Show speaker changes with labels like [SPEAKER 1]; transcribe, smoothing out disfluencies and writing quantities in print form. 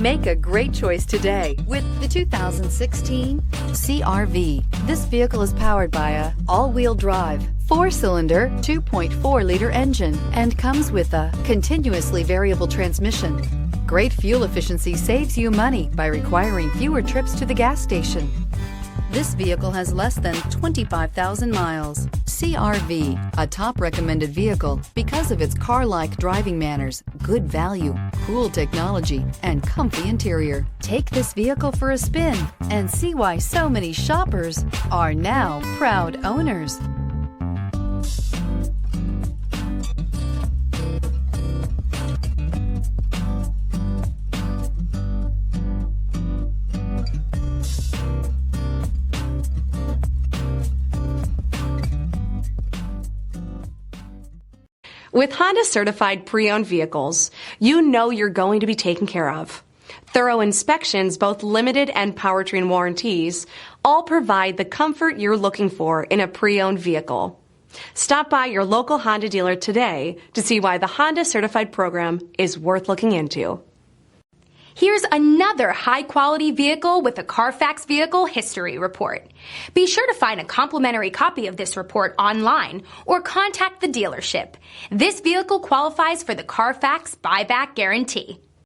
[SPEAKER 1] Make a great choice today with the 2016 CR-V. This vehicle is powered by a all-wheel drive, 4-cylinder, 2.4-liter engine and comes with a continuously variable transmission. Great fuel efficiency saves you money by requiring fewer trips to the gas station. This vehicle has less than 25,000 miles. CR-V, a top recommended vehicle because of its car-like driving manners, good value, cool technology, and comfy interior. Take this vehicle for a spin and see why so many shoppers are now proud owners.
[SPEAKER 2] With Honda certified pre-owned vehicles, you know you're going to be taken care of. Thorough inspections, both limited and powertrain warranties, all provide the comfort you're looking for in a pre-owned vehicle. Stop by your local Honda dealer today to see why the Honda certified program is worth looking into.
[SPEAKER 3] Here's another high-quality vehicle with a Carfax Vehicle History Report. Be sure to find a complimentary copy of this report online or contact the dealership. This vehicle qualifies for the Carfax Buyback Guarantee.